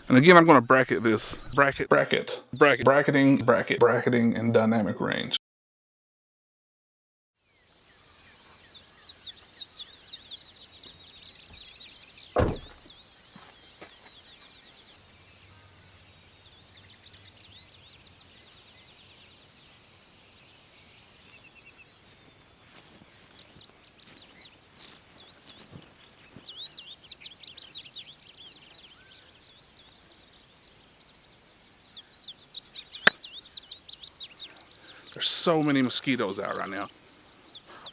And again, I'm going to bracket this. Bracketing, and dynamic range. There's so many mosquitoes out right now.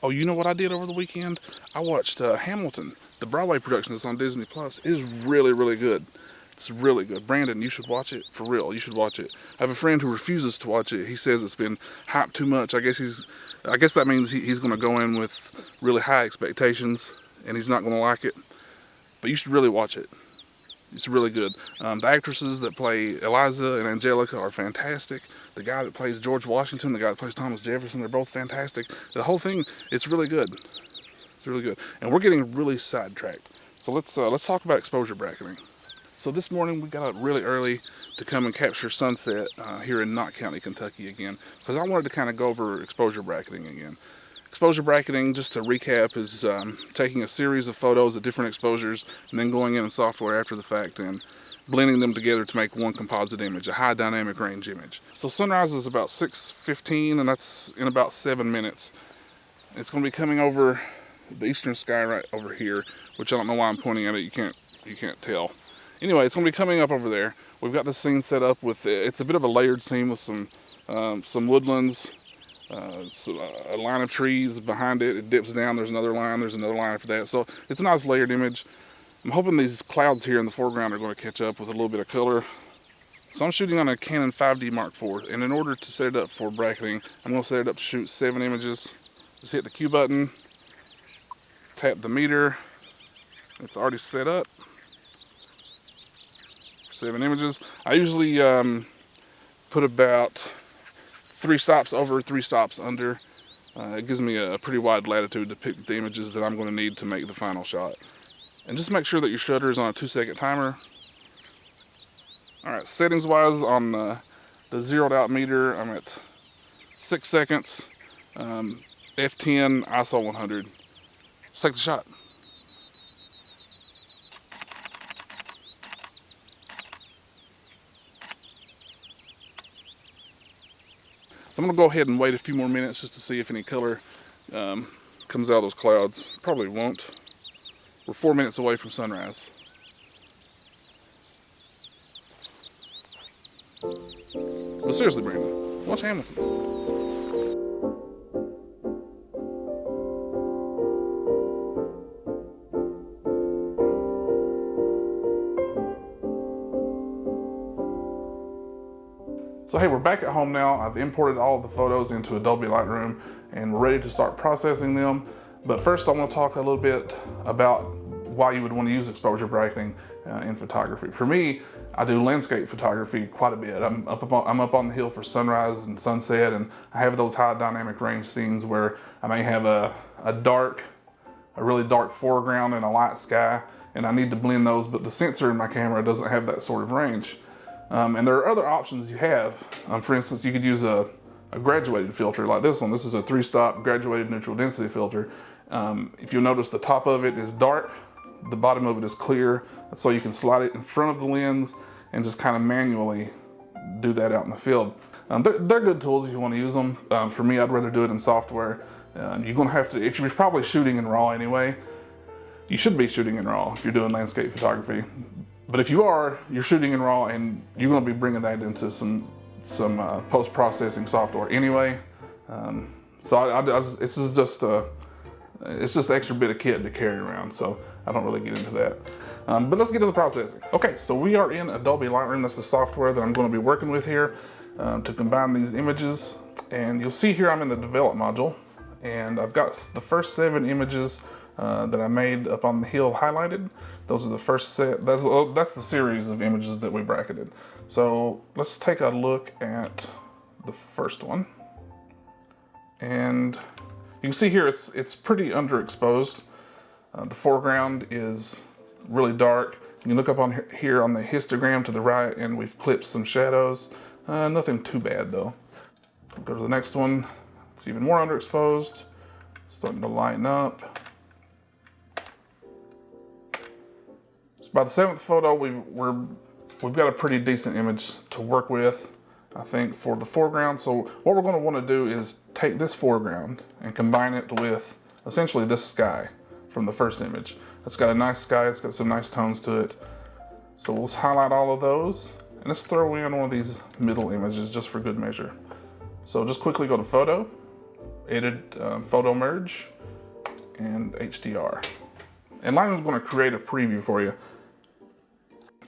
Oh, you know what I did over the weekend? I watched Hamilton. The Broadway production that's on Disney Plus is really, really good. It's really good. Brandon, you should watch it. For real, you should watch it. I have a friend who refuses to watch it. He says it's been hyped too much. I guess that means he's going to go in with really high expectations and he's not going to like it. But you should really watch it. It's really good. The actresses that play Eliza and Angelica are fantastic. The guy that plays George Washington, the guy that plays Thomas Jefferson, they're both fantastic. The whole thing, it's really good. It's really good. And we're getting really sidetracked. So let's talk about exposure bracketing. So this morning we got up really early to come and capture sunset here in Knott County, Kentucky again, because I wanted to kind of go over exposure bracketing again. Exposure bracketing, just to recap, is taking a series of photos at different exposures and then going in software after the fact and blending them together to make one composite image, a high dynamic range image. So sunrise is about 6:15 and that's in about 7 minutes. It's going to be coming over the eastern sky right over here, which I don't know why I'm pointing at it, you can't tell. Anyway, it's going to be coming up over there. We've got this scene set up with, it's a bit of a layered scene with some woodlands, a line of trees behind it. It dips down, there's another line after that. So it's a nice layered image. I'm hoping these clouds here in the foreground are going to catch up with a little bit of color. So I'm shooting on a Canon 5D Mark IV, and in order to set it up for bracketing, I'm going to set it up to shoot 7 images. Just hit the Q button, tap the meter, it's already set up. 7 images. I usually put about 3 stops over, 3 stops under. It gives me a pretty wide latitude to pick the images that I'm going to need to make the final shot. And just make sure that your shutter is on a 2-second timer. Alright, settings wise on the zeroed out meter, I'm at 6 seconds, F10, ISO 100. Let's take the shot. So I'm going to go ahead and wait a few more minutes just to see if any color comes out of those clouds. Probably won't. We're 4 minutes away from sunrise. But seriously, Brandon, watch Hamilton. So hey, we're back at home now. I've imported all of the photos into Adobe Lightroom and we're ready to start processing them. But first I want to talk a little bit about why you would want to use exposure bracketing in photography. For me, I do landscape photography quite a bit. I'm up on the hill for sunrise and sunset, and I have those high dynamic range scenes where I may have a really dark foreground and a light sky, and I need to blend those, but the sensor in my camera doesn't have that sort of range. And there are other options you have. For instance, you could use a graduated filter like this one. This is a 3-stop graduated neutral density filter. If you'll notice, the top of it is dark, the bottom of it is clear, so you can slide it in front of the lens and just kind of manually do that out in the field. They're good tools if you want to use them. For me, I'd rather do it in software. You're going to have to, if you're probably shooting in RAW anyway, you should be shooting in RAW if you're doing landscape photography. But if you are, you're shooting in RAW and you're going to be bringing that into some post-processing software anyway. It's just an extra bit of kit to carry around, so I don't really get into that. But let's get to the processing. Okay, so we are in Adobe Lightroom. That's the software that I'm going to be working with here to combine these images. And you'll see here I'm in the develop module, and I've got the first 7 images that I made up on the hill highlighted. Those are the first set. That's the series of images that we bracketed. So let's take a look at the first one. And you can see here it's pretty underexposed. The foreground is really dark. You can look up on here on the histogram to the right, and we've clipped some shadows. Nothing too bad though. Go to the next one. It's even more underexposed. Starting to lighten up. So by the 7th photo, we've got a pretty decent image to work with, I think, for the foreground. So what we're going to want to do is take this foreground and combine it with essentially this sky from the first image. It's got a nice sky, it's got some nice tones to it. So let's highlight all of those, and let's throw in one of these middle images just for good measure. So just quickly go to Photo, Edit, Photo Merge, and HDR. And Lightroom's going to create a preview for you.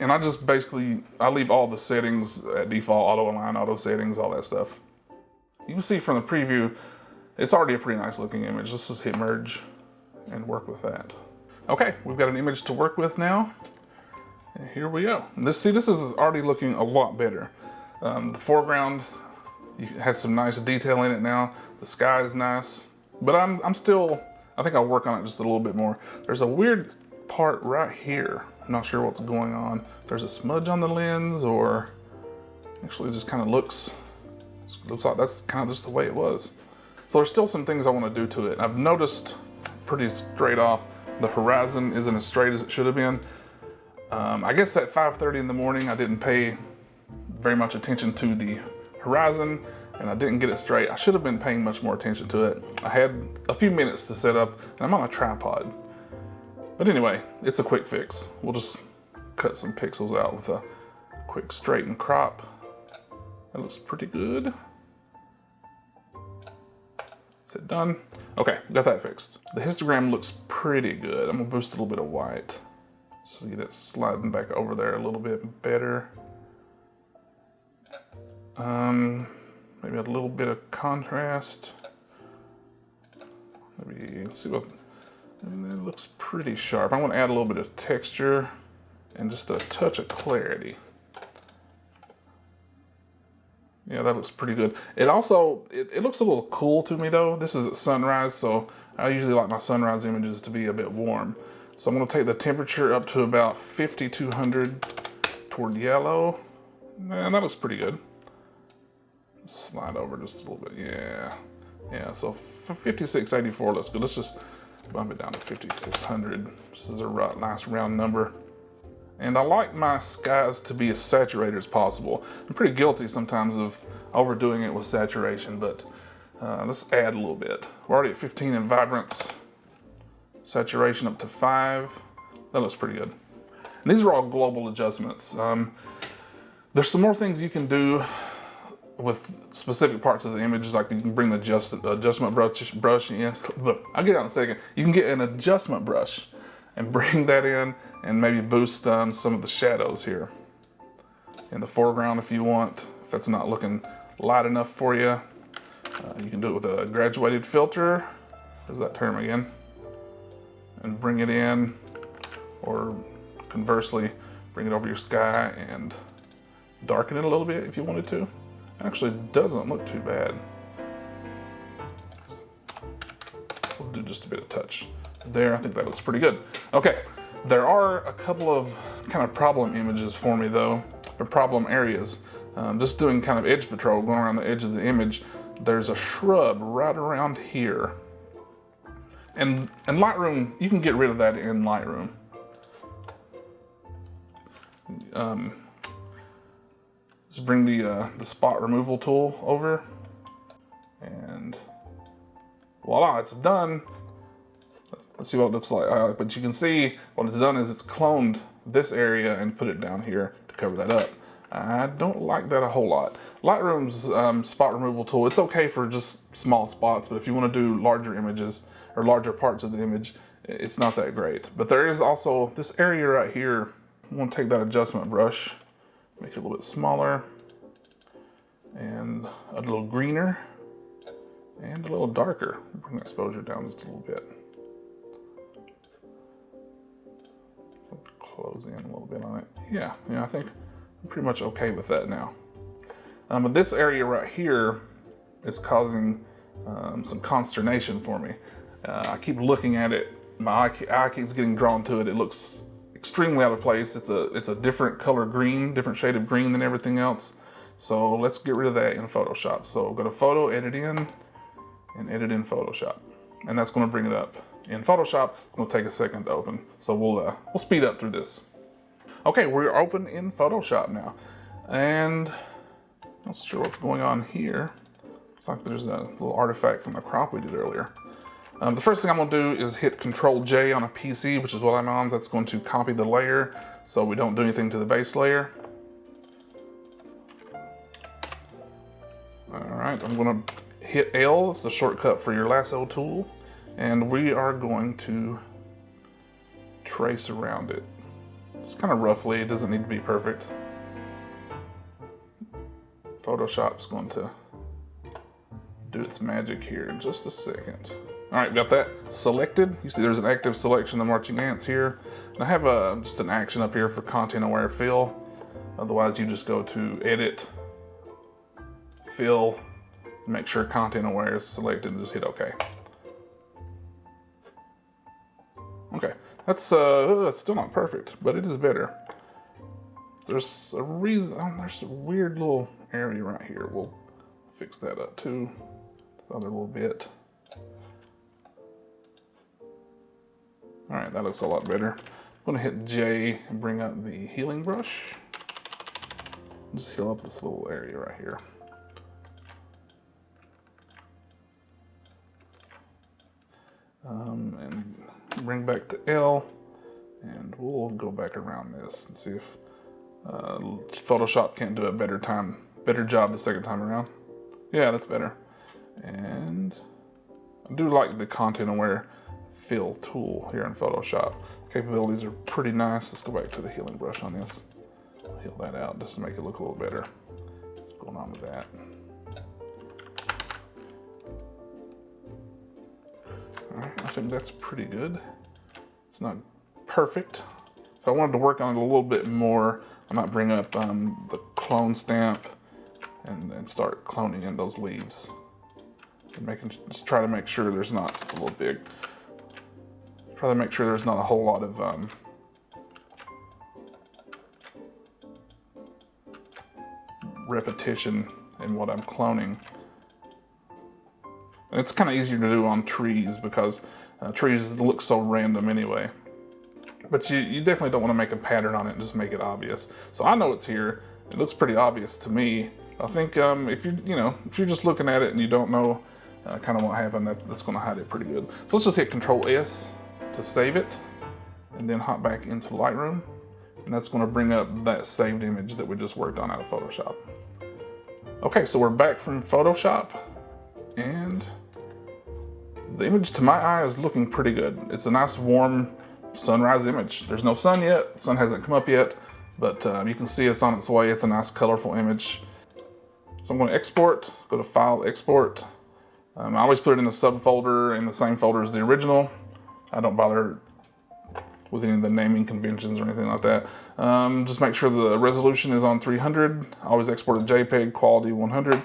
And I leave all the settings at default, auto align, auto settings, all that stuff. You can see from the preview, it's already a pretty nice looking image. Let's just hit merge and work with that. Okay, we've got an image to work with now. And here we go. This is already looking a lot better. The foreground has some nice detail in it now. The sky is nice, but I think I'll work on it just a little bit more. There's a weird part right here. I'm not sure what's going on. There's a smudge on the lens, or actually it just kind of looks like that's kind of just the way it was. So there's still some things I want to do to it. I've noticed pretty straight off the horizon isn't as straight as it should have been. I guess at 5:30 in the morning I didn't pay very much attention to the horizon, and I didn't get it straight. I should have been paying much more attention to it. I had a few minutes to set up, and I'm on a tripod. But anyway, it's a quick fix. We'll just cut some pixels out with a quick straighten crop. That looks pretty good. Is it done? Okay, got that fixed. The histogram looks pretty good. I'm gonna boost a little bit of white. So get it sliding back over there a little bit better. Maybe a little bit of contrast. Maybe, let's see what, it looks pretty sharp. I'm gonna add a little bit of texture and just a touch of clarity. Yeah, that looks pretty good. It also, it looks a little cool to me though. This is at sunrise, so I usually like my sunrise images to be a bit warm. So I'm gonna take the temperature up to about 5200 toward yellow. And that looks pretty good. Slide over just a little bit, yeah. Yeah, so 5684 looks good. Let's just bump it down to 5600. This is a nice round number. And I like my skies to be as saturated as possible. I'm pretty guilty sometimes of overdoing it with saturation, but let's add a little bit. We're already at 15 in vibrance. Saturation up to 5. That looks pretty good. And these are all global adjustments. There's some more things you can do with specific parts of the image, like you can bring the adjustment brush in. I'll get out in a second. You can get an adjustment brush and bring that in and maybe boost some of the shadows here in the foreground if you want. If that's not looking light enough for you, you can do it with a graduated filter. There's that term again. And bring it in, or conversely, bring it over your sky and darken it a little bit if you wanted to. It actually doesn't look too bad. We'll do just a bit of touch there. I think that looks pretty good. Okay, there are a couple of kind of problem images for me though, or problem areas. Just doing kind of edge patrol, going around the edge of the image. There's a shrub right around here. And Lightroom, you can get rid of that in Lightroom. Just bring the spot removal tool over, and voila, it's done. Let's see what it looks like. But you can see what it's done is it's cloned this area and put it down here to cover that up. I don't like that a whole lot. Lightroom's spot removal tool, it's okay for just small spots, but if you want to do larger images or larger parts of the image, it's not that great. But there is also this area right here. I'm going to take that adjustment brush, make it a little bit smaller, and a little greener, and a little darker. Bring the exposure down just a little bit. Close in a little bit on it. Yeah, I think I'm pretty much okay with that now. But this area right here is causing some consternation for me. I keep looking at it, my eye keeps getting drawn to it. It extremely out of place. It's a different color green, different shade of green than everything else. So let's get rid of that in Photoshop. So go to Photo, Edit In, and Edit in Photoshop. And that's gonna bring it up. In Photoshop, it'll take a second to open. So we'll speed up through this. Okay, we're open in Photoshop now. And not sure what's going on here. Looks like there's a little artifact from the crop we did earlier. The first thing I'm gonna do is hit Control J on a PC, which is what I'm on. That's going to copy the layer so we don't do anything to the base layer. All right, I'm gonna hit L, it's the shortcut for your lasso tool. And we are going to trace around it. Just kind of roughly, it doesn't need to be perfect. Photoshop's going to do its magic here in just a second. All right, got that selected. You see there's an active selection of marching ants here. And I have just an action up here for content aware fill. Otherwise you just go to edit, fill, make sure content aware is selected and just hit OK. Okay, that's still not perfect, but it is better. There's a reason, there's a weird little area right here. We'll fix that up too, this other little bit. All right, that looks a lot better. I'm gonna hit J and bring up the healing brush. Just heal up this little area right here. And bring back to L, and we'll go back around this and see if Photoshop can't do a better job the second time around. Yeah, that's better. And I do like the content aware fill tool here in Photoshop. Capabilities are pretty nice. Let's go back to the healing brush on this. Heal that out just to make it look a little better. What's going on with that? All right, I think that's pretty good. It's not perfect. If I wanted to work on it a little bit more, I might bring up the clone stamp and then start cloning in those leaves. And just try to make sure there's not, it's a little big. Try to make sure there's not a whole lot of repetition in what I'm cloning. And it's kind of easier to do on trees because trees look so random anyway. But you definitely don't want to make a pattern on it and just make it obvious. So I know it's here. It looks pretty obvious to me. I think if you're just looking at it and you don't know kind of what happened, that's going to hide it pretty good. So let's just hit Control S to save it, and then hop back into Lightroom, and that's going to bring up that saved image that we just worked on out of Photoshop. Okay, so we're back from Photoshop, and the image to my eye is looking pretty good. It's a nice warm sunrise image. There's no sun yet, the sun hasn't come up yet, but you can see it's on its way. It's a nice colorful image. So I'm going to export, go to File, Export. I always put it in a subfolder in the same folder as the original. I don't bother with any of the naming conventions or anything like that. Just make sure the resolution is on 300. I always export a JPEG, quality 100,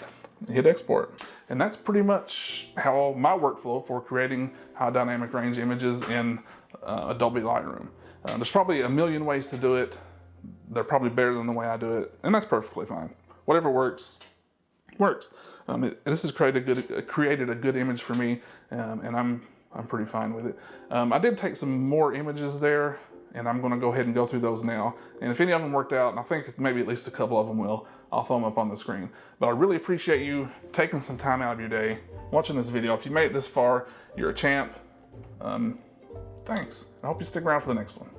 hit export. And that's pretty much how my workflow for creating high dynamic range images in Adobe Lightroom. There's probably a million ways to do it. They're probably better than the way I do it, and that's perfectly fine. Whatever works, works. This has created a good image for me, and I'm pretty fine with it. I did take some more images there, and I'm gonna go ahead and go through those now. And if any of them worked out, and I think maybe at least a couple of them will, I'll throw them up on the screen. But I really appreciate you taking some time out of your day, watching this video. If you made it this far, you're a champ. Thanks. I hope you stick around for the next one.